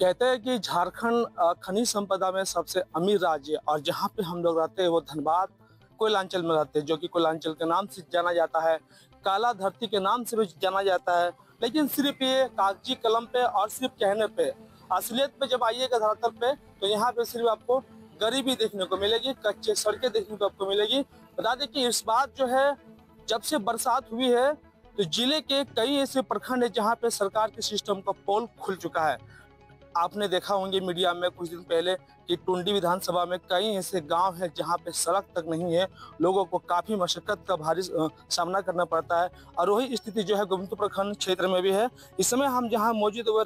कहते हैं कि झारखंड खनिज संपदा में सबसे अमीर राज्य है और जहाँ पे हम लोग रहते हैं वो धनबाद कोयलांचल में रहते हैं, जो कि कोयलांचल के नाम से जाना जाता है, काला धरती के नाम से भी जाना जाता है। लेकिन सिर्फ ये कागजी कलम पे और सिर्फ कहने पे, असलियत पे जब आइएगा धरातल पे तो यहाँ पे सिर्फ आपको गरीबी देखने को मिलेगी, कच्चे सड़कें देखने को आपको मिलेगी। बता दें कि इस बात जो है, जब से बरसात हुई है तो जिले के कई ऐसे प्रखंड है जहाँ पे सरकार के सिस्टम का पोल खुल चुका है। आपने देखा होंगे मीडिया में कुछ दिन पहले कि टुंडी विधानसभा में कई ऐसे गांव हैं जहां पे सड़क तक नहीं है, लोगों को काफी मशक्कत का भारी सामना करना पड़ता है। और वही स्थिति जो है गोविंदपुर प्रखंड क्षेत्र में भी है। इस समय हम जहां मौजूद हुए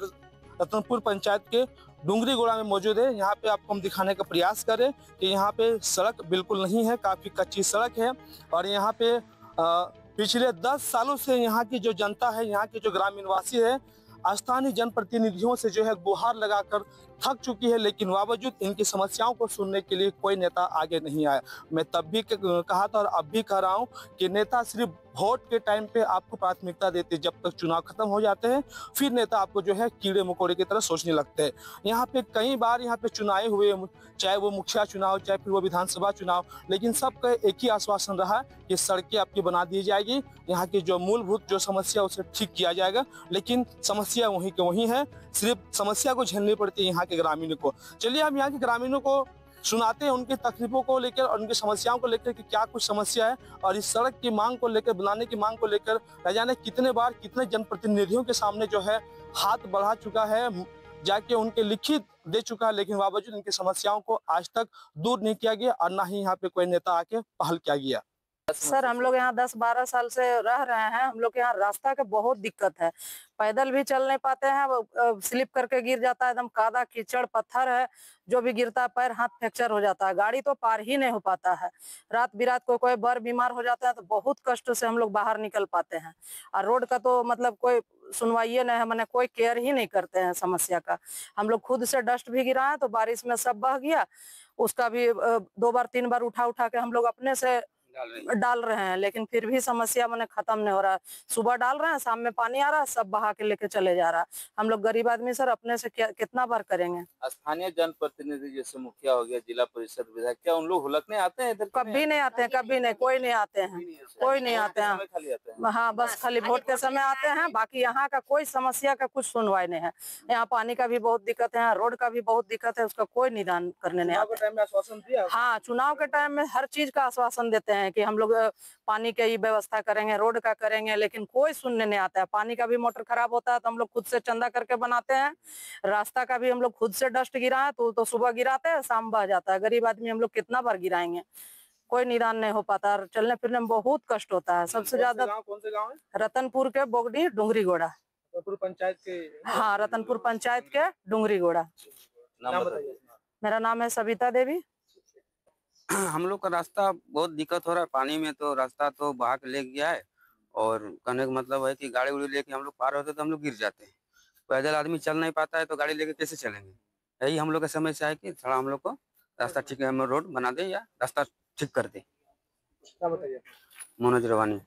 रतनपुर पंचायत के डुंगरी गोड़ा में मौजूद है। यहाँ पे आपको हम दिखाने का प्रयास करें कि यहाँ पे सड़क बिल्कुल नहीं है, काफी कच्ची सड़क है। और यहाँ पे पिछले 10 सालों से यहाँ की जो जनता है, यहाँ के जो ग्रामीण वासी है, स्थानीय जनप्रतिनिधियों से जो है गुहार लगाकर थक चुकी है, लेकिन बावजूद इनकी समस्याओं को सुनने के लिए कोई नेता आगे नहीं आया। मैं तब भी कहा था और अब भी कह रहा हूं कि नेता सिर्फ वोट के टाइम पे आपको प्राथमिकता देते हैं, जब तक चुनाव खत्म हो जाते हैं फिर नेता आपको जो है कीड़े मकोड़े की तरह सोचने लगते हैं। यहाँ पे कई बार यहाँ पे चुनाव हुए, चाहे वो मुखिया चुनाव चाहे फिर वो विधानसभा चुनाव, लेकिन सबका एक ही आश्वासन रहा कि सड़कें आपकी बना दी जाएगी, यहाँ की जो मूलभूत जो समस्या उसे ठीक किया जाएगा। लेकिन समस्या वहीं के वहीं है, सिर्फ समस्या को झेलनी पड़ती है यहाँ के ग्रामीणों को। चलिए हम यहाँ के ग्रामीणों को सुनाते हैं उनकी तकलीफों को लेकर और उनकी समस्याओं को लेकर कि क्या कुछ समस्या है, और इस सड़क की मांग को लेकर, बनाने की मांग को लेकर न जाने कितने बार कितने जनप्रतिनिधियों के सामने जो है हाथ बढ़ा चुका है, जाके उनके लिखित दे चुका है, लेकिन बावजूद इनकी समस्याओं को आज तक दूर नहीं किया गया और ना ही यहाँ पे कोई नेता आके पहल किया गया। सर हम लोग यहाँ 10-12 साल से रह रहे हैं। हम लोग यहाँ रास्ता का बहुत दिक्कत है, पैदल भी चल नहीं पाते हैं, स्लिप करके गिर जाता है, एकदम कादा कीचड़ पत्थर है, जो भी गिरता है पैर हाथ फ्रैक्चर हो जाता है, गाड़ी तो पार ही नहीं हो पाता है। रात बिरात को कोई बर बीमार हो जाता है तो बहुत कष्ट से हम लोग बाहर निकल पाते हैं। और रोड का तो मतलब कोई सुनवाई नहीं है, मैंने कोई केयर ही नहीं करते हैं समस्या का। हम लोग खुद से डस्ट भी गिरा है तो बारिश में सब बह गया, उसका भी 2 बार 3 बार उठा उठा के हम लोग अपने से डाल रहे हैं, लेकिन फिर भी समस्या मैंने खत्म नहीं हो रहा है। सुबह डाल रहे हैं, शाम में पानी आ रहा है, सब बहा के लेके चले जा रहा है। हम लोग गरीब आदमी सर अपने से कितना बार करेंगे। स्थानीय जनप्रतिनिधि जैसे मुखिया हो गया, जिला परिषद विधायक, क्या उन लोग हुलकने आते हैं इधर? कभी नहीं आते हैं, कभी नहीं, कोई नहीं आते हैं, कोई नहीं आते हैं। हाँ बस खाली वोट के समय आते हैं, बाकी यहाँ का कोई समस्या का कुछ सुनवाई नहीं है। यहाँ पानी का भी बहुत दिक्कत है, रोड का भी बहुत दिक्कत है, उसका कोई निदान करने नहीं आता। हाँ चुनाव के टाइम में हर चीज का आश्वासन देते हैं कि हम लोग पानी की व्यवस्था करेंगे, रोड का करेंगे, लेकिन कोई सुनने नहीं आता है। पानी का भी मोटर खराब होता है तो हम लोग खुद से चंदा करके बनाते हैं। रास्ता का भी हम लोग खुद से डस्ट गिरा है तो सुबह गिराते हैं, शाम बह जाता है। गरीब आदमी हम लोग कितना बार गिराएंगे, कोई निदान नहीं हो पाता। चलने फिरने में बहुत कष्ट होता है। सबसे ज्यादा कौन से गाँव है? रतनपुर के बोगडी डुंगरी गोड़ा। रतनपुर पंचायत के? हाँ रतनपुर पंचायत के डुंगरी गोड़ा। नाम बताइए। मेरा नाम है सविता देवी। हम लोग का रास्ता बहुत दिक्कत हो रहा है, पानी में तो रास्ता तो बहा के ले गया है। और कहने का मतलब है कि गाड़ी उड़ी लेके हम लोग पार होते तो हम लोग गिर जाते हैं। पैदल आदमी चल नहीं पाता है तो गाड़ी लेके कैसे चलेंगे? यही हम लोग का समस्या है कि थोड़ा हम लोग को रास्ता ठीक है, हम रोड बना दे या रास्ता ठीक कर दे। क्या बताइए? मनोज रवानी।